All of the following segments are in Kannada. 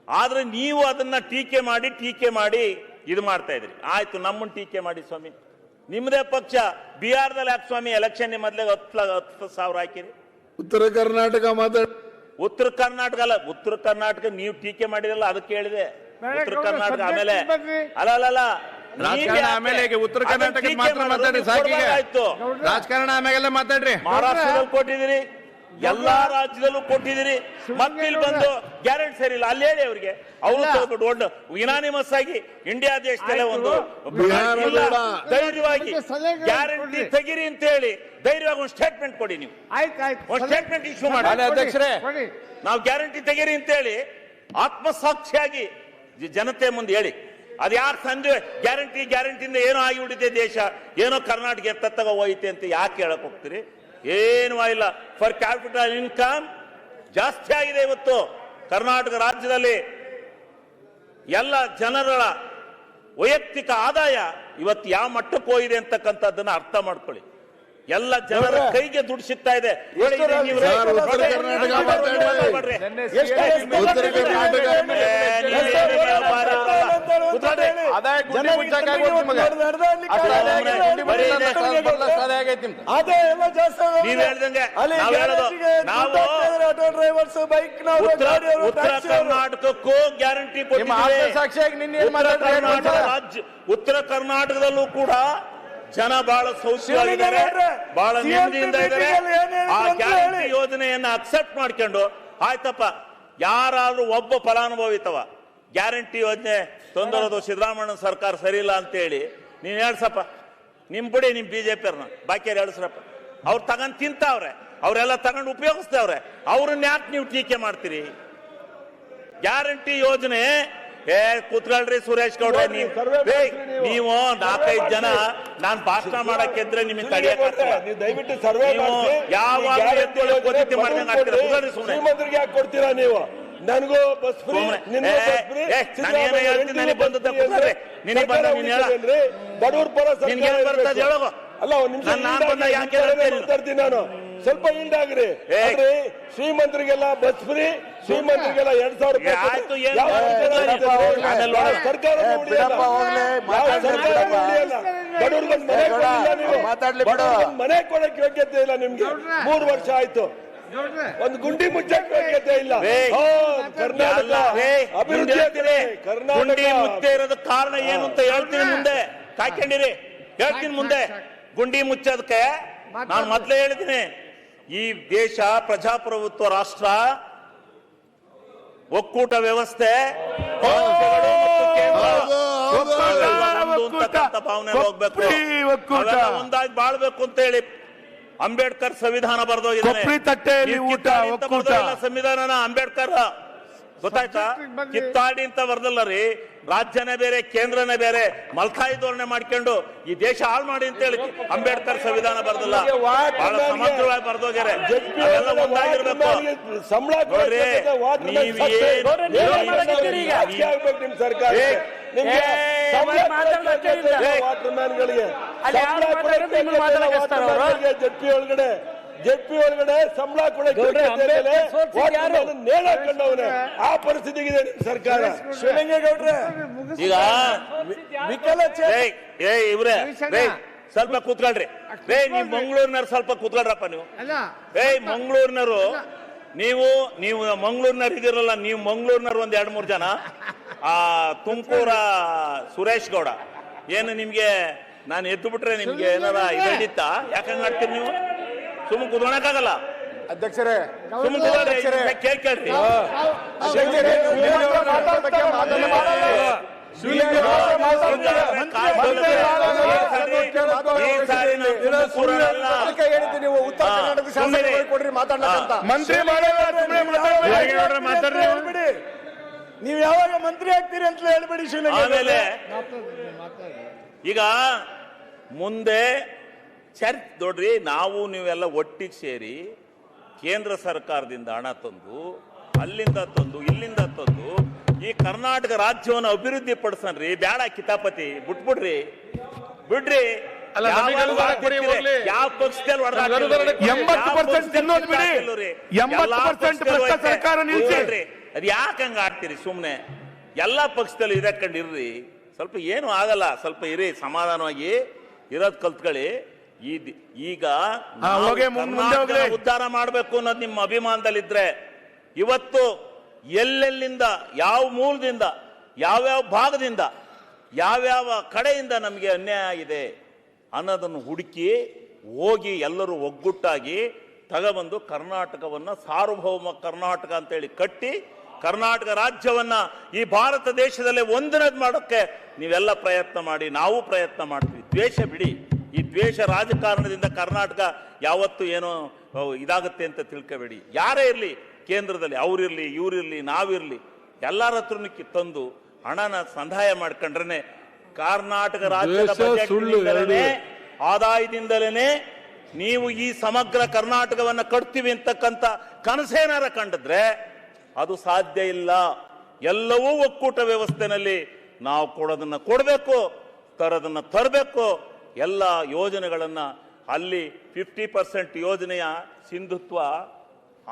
ಆದ್ರೆ ನೀವು ಅದನ್ನ ಟೀಕೆ ಮಾಡಿ ಇದು ಮಾಡ್ತಾ ಇದ್ರಿ. ಆಯ್ತು, ನಮ್ಮನ್ನು ಟೀಕೆ ಮಾಡಿ ಸ್ವಾಮಿ, ನಿಮ್ಮದೇ ಪಕ್ಷ ಬಿಹಾರದಲ್ಲಿ ಯಾಕೆ ಸ್ವಾಮಿ ಎಲೆಕ್ಷನ್ ಮೊದಲೇ 10,000 ಹಾಕಿರಿ? ಉತ್ತರ ಕರ್ನಾಟಕ ಉತ್ತರ ಕರ್ನಾಟಕ ಅಲ್ಲ, ಉತ್ತರ ಕರ್ನಾಟಕ ನೀವು ಟೀಕೆ ಮಾಡಿರಲ್ಲ, ಅದಕ್ಕೆ ಹೇಳಿದೆ. ಉತ್ತರ ಕರ್ನಾಟಕ ಆಮೇಲೆ ಅಲ್ಲ ರಾಜಕಾರಣ ಆಮೇಲೆ ಉತ್ತರ ಕರ್ನಾಟಕ ಮಾತ್ರ ಮಾತಾಡ್ರಿ, ಸಾಕಿಗೆ ಆಯ್ತು. ರಾಜಕಾರಣ ಆಮೇಲೆ ಮಾತಾಡ್ರಿ. ಮಹಾರಾಷ್ಟ್ರದಲ್ಲಿ ಕೊಟ್ಟಿದ್ದೀರಿ, ಎಲ್ಲಾ ರಾಜ್ಯದಲ್ಲೂ ಕೊಟ್ಟಿದ್ದೀರಿ, ಮತ್ತೆ ಇಲ್ಲಿ ಬಂದು ಗ್ಯಾರಂಟಿ ಸರಿ ಇಲ್ಲ ಅಲ್ಲಿ ಹೇಳಿ ಅವ್ರಿಗೆ. ಅವರು ದೊಡ್ಡ ಯುನಾನಿಮಸ್ ಆಗಿ ಇಂಡಿಯಾ ದೇಶದಲ್ಲೇ ಒಂದು ಧೈರ್ಯವಾಗಿ ಗ್ಯಾರಂಟಿ ತೆಗಿರಿ ಅಂತ ಹೇಳಿ ಧೈರ್ಯವಾಗಿ ಒಂದು ಸ್ಟೇಟ್ಮೆಂಟ್ ಕೊಡಿ. ನೀವು ಒಂದು ಸ್ಟೇಟ್ಮೆಂಟ್ ಇಶ್ಯೂ ಮಾಡಿ ಅಧ್ಯಕ್ಷರೇ, ನಾವು ಗ್ಯಾರಂಟಿ ತೆಗಿರಿ ಅಂತ ಹೇಳಿ ಆತ್ಮಸಾಕ್ಷಿಯಾಗಿ ಜನತೆ ಮುಂದೆ ಹೇಳಿ. ಅದು ಯಾರು ಸಂಜೆ ಗ್ಯಾರಂಟಿಯಿಂದ ಏನೋ ಆಗಿಬಿಟ್ಟಿದೆ ದೇಶ, ಏನೋ ಕರ್ನಾಟಕ ಎತ್ತಗ ಹೋಯ್ತೆ ಅಂತ ಯಾಕೆ ಹೇಳಕ್ ಹೋಗ್ತೀರಿ? ಏನು ಇಲ್ಲ. ಫರ್ ಕ್ಯಾಪಿಟಲ್ ಇನ್ಕಮ್ ಜಾಸ್ತಿ ಆಗಿದೆ ಇವತ್ತು ಕರ್ನಾಟಕ ರಾಜ್ಯದಲ್ಲಿ. ಎಲ್ಲ ಜನರ ವೈಯಕ್ತಿಕ ಆದಾಯ ಇವತ್ತು ಯಾವ ಮಟ್ಟಕ್ಕೆ ಹೋಗಿದೆ ಅಂತಕ್ಕಂಥದ್ದನ್ನ ಅರ್ಥ ಮಾಡ್ಕೊಳ್ಳಿ. ಎಲ್ಲ ಜನರ ಕೈಗೆ ದುಡ್ಡು ಸಿಗ್ತಾ ಇದೆ. ಉತ್ತರ ಕರ್ನಾಟಕಕ್ಕೂ ಗ್ಯಾರಂಟಿ ಉತ್ತರ ಕರ್ನಾಟಕದಲ್ಲೂ ಕೂಡ ಜನ ಬಹಳ ಸೌಖ್ಯವಾಗಿದ್ದಾರೆ, ಬಹಳ ನೆಮ್ಮದಿಯಿಂದ ಇದ್ದಾರೆ. ಆ ಗ್ಯಾರಂಟಿ ಯೋಜನೆಯನ್ನ ಅಕ್ಸೆಪ್ಟ್ ಮಾಡ್ಕೊಂಡು ಆಯ್ತಪ್ಪ, ಯಾರಾದ್ರೂ ಒಬ್ಬ ಫಲಾನುಭವಿತವ ಗ್ಯಾರಂಟಿ ಯೋಜನೆ ತೊಂದರೆದು ಸಿದ್ದರಾಮಯ್ಯ ಸರ್ಕಾರ ಸರಿ ಇಲ್ಲ ಅಂತ ಹೇಳಿ ನೀನ್ ಹೇಳ್ಸಪ್ಪ, ನಿಮ್ ಬಿಡಿ, ನಿಮ್ ಬಿಜೆಪಿ ಅವ್ರನ್ನ ಬಾಕಿಯವ್ರು ಹೇಳ್ಸ್ರಪ್ಪ. ಅವ್ರು ತಗೊಂಡ್ ತಿಂತಾವ್ರೆ, ಅವರೆಲ್ಲ ತಗೊಂಡು ಉಪಯೋಗಿಸ್ತಾವ್ರೆ, ಅವ್ರನ್ನ ಯಾಕೆ ನೀವು ಟೀಕೆ ಮಾಡ್ತೀರಿ? ಗ್ಯಾರಂಟಿ ಯೋಜನೆ ಕೂತ್ಕೊಳ್ರಿ ಸುರೇಶ್ ಗೌಡ್ರೆ, ನೀವು 4-5 ಜನ ನಾನ್ ಭಾಷಣ ಮಾಡಕ್ಕಿದ್ರೆ ನಿಮಗೆ ತಡೆಯಕ್ಕಾಗ್ತದೆ. ದಯವಿಟ್ಟು ಸರ್ವೆ ಶ್ರೀಮಂತರಿಗೆ ಯಾಕೆ ಕೊಡ್ತೀರಾ ನೀವು? ನನಗೂ ಬಸ್ ಫ್ರೀ, ಬಡವ್ರ ಪರ ಅಲ್ಲ. ಒಂದ್ ನಿಮಿಷ ಮಾತಾಡ್ತೀನಿ ನಾನು, ಸ್ವಲ್ಪ ಈಲ್ಡ್ ಆಗ್ರಿ. ಶ್ರೀಮಂತರಿಗೆಲ್ಲ ಬಸ್ ಫ್ರೀ, ಶ್ರೀಮಂತರಿಗೆಲ್ಲ 2,000 ಸರ್ಕಾರ ಮನೆ ಕೊಡಕ್ಕೆ ಯೋಗ್ಯತೆ ಇಲ್ಲ ನಿಮ್ಗೆ. 3 ವರ್ಷ ಆಯ್ತು, ಒಂದು ಗುಂಡಿ ಮುಚ್ಚಕ್ಕೆ ಯೋಗ್ಯತೆ ಇಲ್ಲ. ಕರ್ನಾಟಕ ಅಭಿವೃದ್ಧಿ ಗುಂಡಿ ಮುಚ್ಚೆ ಇರೋದ ಕಾರಣ ಏನು ಅಂತ ಹೇಳ್ತೀನಿ, ಮುಂದೆ ಕಾಯ್ಕೊಂಡಿರಿ, ಹೇಳ್ತೀನಿ ಮುಂದೆ. ಗುಂಡಿ ಮುಚ್ಚೋದಕ್ಕೆ ನಾನು ಮೊದಲೇ ಹೇಳಿದ್ದೀನಿ, ಈ ದೇಶ ಪ್ರಜಾಪ್ರಭುತ್ವ ರಾಷ್ಟ್ರ, ಒಕ್ಕೂಟ ವ್ಯವಸ್ಥೆ, ಭಾವನೆ ಹೋಗ್ಬೇಕು, ಒಂದಾಗಿ ಬಾಳ್ಬೇಕು ಅಂತ ಹೇಳಿ ಅಂಬೇಡ್ಕರ್ ಸಂವಿಧಾನ ಬರೆದೋಗಿದ್ದಾನೆ. ಸಂವಿಧಾನನ ಅಂಬೇಡ್ಕರ್ ಗೊತ್ತಾಯ್ತಾ? ಕಿತ್ತಾಡಿ ಅಂತ ಬರ್ದಲ್ಲ ರೀ, ರಾಜ್ಯನೇ ಬೇರೆ ಕೇಂದ್ರನೇ ಬೇರೆ, ಮಲ್ಕಾಯಿ ಧೋರಣೆ ಮಾಡ್ಕೊಂಡು ಈ ದೇಶ ಹಾಳು ಮಾಡಿ ಅಂತ ಹೇಳಿ ಅಂಬೇಡ್ಕರ್ ಸಂವಿಧಾನ ಬರ್ದಲ್ಲ, ಬಹಳ ಸಮಗ್ರವಾಗಿ ಬರ್ದೋಗ್ಯಾರೆ. ಅವೆಲ್ಲ ಒಂದಾಗಿರ್ಬೇಕು. ನಿಮ್ ಸರ್ಕಾರ ಜೆಪಿ ಒಳಗಡೆ ಸಂಬಳ ಕೊಡಕ್ಕೆ ನೇಣಾಕೊಂಡವನೇ. ಆ ಪರಿಸ್ಥಿತಿಗಿದೆ ನಿಮ್ ಸರ್ಕಾರ. ಶಿವಲಿಂಗೇಗೌಡ್ರೆ, ಈಗ ಇವ್ರೆ ಸ್ವಲ್ಪ ಕೂತ್ಕೊಳ್ರಿ. ನೀವು ಮಂಗಳೂರಿನವ್ರು ಸ್ವಲ್ಪ ಕೂತ್ಕೊಳ್ರಪ್ಪ. ನೀವು ಮಂಗಳೂರಿನವರು, ನೀವು ಮಂಗಳೂರಿನವ್ರು ಇದಿರಲ್ಲ, ನೀವು ಮಂಗಳೂರಿನವ್ರು ಒಂದ್ 2-3 ಜನ, ತುಮಕೂರ ಸುರೇಶ್ ಗೌಡ, ಏನು ನಿಮ್ಗೆ ನಾನು ಎದ್ದು ಬಿಟ್ರೆ ನಿಮ್ಗೆ ಏನಾರ ಹಿಡಿತ? ಯಾಕಂಗ್ ಮಾಡ್ತೀರಿ ನೀವು? ಸುಮ್ಮ ಕುತ್ಕೊಳಕ್ಕಾಗಲ್ಲ ಅಧ್ಯಕ್ಷರೇ. ಕೇಳ್ರಿ, ನೀವು ಉತ್ತರ ಕರ್ನಾಟಕ ಕೊಡ್ರಿ ಮಾತಾಡ್ಲಕ್ಕಂತ. ನೀವು ಯಾವಾಗ ಮಂತ್ರಿ ಆಗ್ತೀರಿ ಅಂತ ಹೇಳ್ಬೇಡಿ. ಆಮೇಲೆ ಈಗ ಮುಂದೆ ನೋಡ್ರಿ, ನಾವು ನೀವೆಲ್ಲ ಒಟ್ಟಿಗೆ ಸೇರಿ ಕೇಂದ್ರ ಸರ್ಕಾರದಿಂದ ಹಣ ತಂದು, ಅಲ್ಲಿಂದ ತಂದು, ಇಲ್ಲಿಂದ ತಂದು ಈ ಕರ್ನಾಟಕ ರಾಜ್ಯವನ್ನು ಅಭಿವೃದ್ಧಿ ಪಡಿಸನ್ರಿ. ಬ್ಯಾಡ ಕಿತಾಪತಿ, ಬಿಡ್ರಿ. ಯಾವ ಪಕ್ಷದಲ್ಲಿ 80% ಸರ್ಕಾರ ನಿಲ್ಸಿ ಅದು ಯಾಕೆ ಹಂಗೆ ಆಡ್ತೀರಿ? ಸುಮ್ಮನೆ ಎಲ್ಲ ಪಕ್ಷದಲ್ಲಿ ಇರಕೊಂಡಿರ್ರಿ, ಸ್ವಲ್ಪ ಏನು ಆಗಲ್ಲ, ಸ್ವಲ್ಪ ಇರಿ, ಸಮಾಧಾನವಾಗಿ ಇರೋದು ಕಲ್ತ್ಕೊಳ್ಳಿ. ಈಗ ಕರ್ನಾಟಕದ ಉದ್ಧಾರ ಮಾಡಬೇಕು ಅನ್ನೋದು ನಿಮ್ಮ ಅಭಿಮಾನದಲ್ಲಿದ್ರೆ ಇವತ್ತು ಎಲ್ಲೆಲ್ಲಿಂದ, ಯಾವ ಮೂಲದಿಂದ, ಯಾವ್ಯಾವ ಭಾಗದಿಂದ, ಯಾವ್ಯಾವ ಕಡೆಯಿಂದ ನಮಗೆ ಅನ್ಯಾಯ ಆಗಿದೆ ಅನ್ನೋದನ್ನು ಹುಡುಕಿ ಹೋಗಿ ಎಲ್ಲರೂ ಒಗ್ಗಟ್ಟಾಗಿ ತಗೊಬಂದು ಕರ್ನಾಟಕವನ್ನು ಸಾರ್ವಭೌಮ ಕರ್ನಾಟಕ ಅಂತೇಳಿ ಕಟ್ಟಿ ಕರ್ನಾಟಕ ರಾಜ್ಯವನ್ನ ಈ ಭಾರತ ದೇಶದಲ್ಲೇ ಒಂದನೇದು ಮಾಡೋಕ್ಕೆ ನೀವೆಲ್ಲ ಪ್ರಯತ್ನ ಮಾಡಿ, ನಾವು ಪ್ರಯತ್ನ ಮಾಡ್ತೀವಿ. ದ್ವೇಷ ಬಿಡಿ. ಈ ದ್ವೇಷ ರಾಜಕಾರಣದಿಂದ ಕರ್ನಾಟಕ ಯಾವತ್ತೂ ಏನೋ ಇದಾಗುತ್ತೆ ಅಂತ ತಿಳ್ಕೋಬೇಡಿ. ಯಾರೇ ಇರಲಿ ಕೇಂದ್ರದಲ್ಲಿ, ಅವರಿರಲಿ, ಇವರಿರಲಿ, ನಾವಿರಲಿ, ಎಲ್ಲರ ಹತ್ರನೂ ತಂದು ಹಣನ ಸಂದಾಯ ಮಾಡ್ಕೊಂಡ್ರೆ ಕರ್ನಾಟಕ ರಾಜ್ಯದ ಬಜೆಟ್ ಆದಾಯದಿಂದಲೇ ನೀವು ಈ ಸಮಗ್ರ ಕರ್ನಾಟಕವನ್ನು ಕಟ್ತೀವಿ ಅಂತಕ್ಕಂಥ ಕನಸೇನಾರ ಕಂಡಿದ್ರೆ ಅದು ಸಾಧ್ಯ ಇಲ್ಲ. ಎಲ್ಲವೂ ಒಕ್ಕೂಟ ವ್ಯವಸ್ಥೆನಲ್ಲಿ ನಾವು ಕೊಡೋದನ್ನ ಕೊಡಬೇಕು, ತರೋದನ್ನ ತರಬೇಕು. ಎಲ್ಲ ಯೋಜನೆಗಳನ್ನ ಅಲ್ಲಿ 50% ಯೋಜನೆಯ ಸಿಂಧುತ್ವ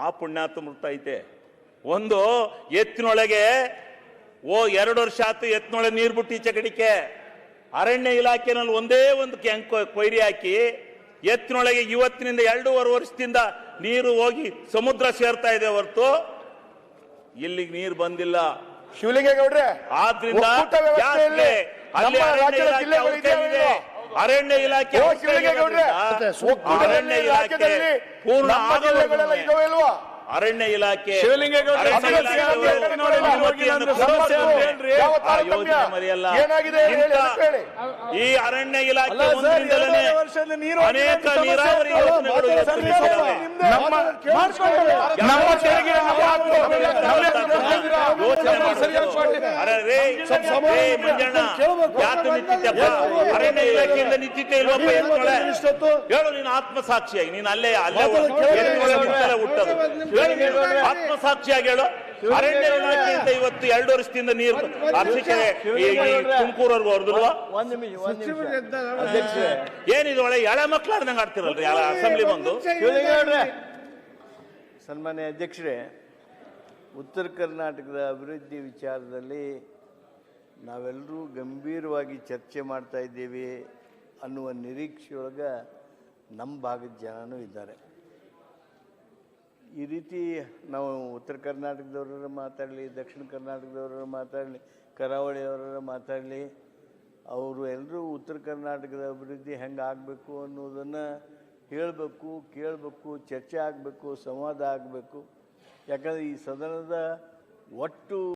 ಆ ಪುಣ್ಯಾತ್ಮೃತ ಐತೆ. ಒಂದು ಎತ್ತಿನೊಳಗೆ 2 ವರ್ಷ ಆಯ್ತು ಎತ್ತಿನೊಳಗೆ ನೀರು ಬಿಟ್ಟು ಈಚೆ ಕಡಿಕೆ ಅರಣ್ಯ ಇಲಾಖೆನಲ್ಲಿ ಒಂದೇ ಒಂದು ಕೊಯ್ರಿ ಹಾಕಿ ಎತ್ತಿನೊಳಗೆ ಇವತ್ತಿನಿಂದ 2.5 ವರ್ಷದಿಂದ ನೀರು ಹೋಗಿ ಸಮುದ್ರ ಸೇರ್ತಾ ಇದೆ ಹೊರತು ಇಲ್ಲಿಗೆ ನೀರು ಬಂದಿಲ್ಲ. ಶಿವಲಿಂಗೇಗೌಡ್ರೆ, ಆದ್ರಿಂದ ಅರಣ್ಯ ಇಲಾಖೆ ಪೂರ್ಣ ಅರಣ್ಯ ಇಲಾಖೆ ಮರೆಯಲ್ಲ. ಈ ಅರಣ್ಯ ಇಲಾಖೆ ಅನೇಕ ನೀರಾವರಿ ಯೋಜನೆಗಳು ಮಂಜಣ್ಣ ಯಾಕೆ ನಿಂತಿದ್ದಪ್ಪ? ಅರಣ್ಯ ಇಲಾಖೆಯಿಂದ ನಿಂತಿದ್ದೆ ಇಲ್ವಪ್ಪ? ಹೇಳು ನೀನು ಆತ್ಮಸಾಕ್ಷಿಯಾಗಿ. ನೀನು ಅಲ್ಲೇ ಹುಟ್ಟದು. ಆತ್ಮಸಾಕ್ಷಿಯಾಗಿ ಹೇಳು. ಅರಣ್ಯ ಇಲಾಖೆಯಿಂದ ಇವತ್ತು 2 ವರ್ಷದಿಂದ ನೀರು ತುಮಕೂರವರೆಗೂ ಹೊರದಿಲ್ವಾ? ಏನಿದು ಒಳ್ಳೆ ಎಳೆ ಮಕ್ಕಳಾಡ್ದಂಗೆ ಆಡ್ತಿರಲ್ರಿ ಅಸೆಂಬ್ಲಿ ಬಂದು. ಸನ್ಮಾನ್ಯ ಅಧ್ಯಕ್ಷರೇ, ಉತ್ತರ ಕರ್ನಾಟಕದ ಅಭಿವೃದ್ಧಿ ವಿಚಾರದಲ್ಲಿ ನಾವೆಲ್ಲರೂ ಗಂಭೀರವಾಗಿ ಚರ್ಚೆ ಮಾಡ್ತಾ ಇದ್ದೀವಿ ಅನ್ನುವ ನಿರೀಕ್ಷೆಯೊಳಗೆ ನಮ್ಮ ಭಾಗದ ಜನನೂ ಇದ್ದಾರೆ. ಈ ರೀತಿ ನಾವು ಉತ್ತರ ಕರ್ನಾಟಕದವ್ರ ಮಾತಾಡಲಿ, ದಕ್ಷಿಣ ಕರ್ನಾಟಕದವ್ರ ಮಾತಾಡಲಿ, ಕರಾವಳಿಯವರ ಮಾತಾಡಲಿ, ಅವರು ಎಲ್ಲರೂ ಉತ್ತರ ಕರ್ನಾಟಕದ ಅಭಿವೃದ್ಧಿ ಹೆಂಗೆ ಆಗಬೇಕು ಅನ್ನೋದನ್ನು ಹೇಳಬೇಕು, ಕೇಳಬೇಕು, ಚರ್ಚೆ ಆಗಬೇಕು, ಸಂವಾದ ಆಗಬೇಕು. ಯಾಕಂದರೆ ಈ ಸದನದ ಒಟ್ಟು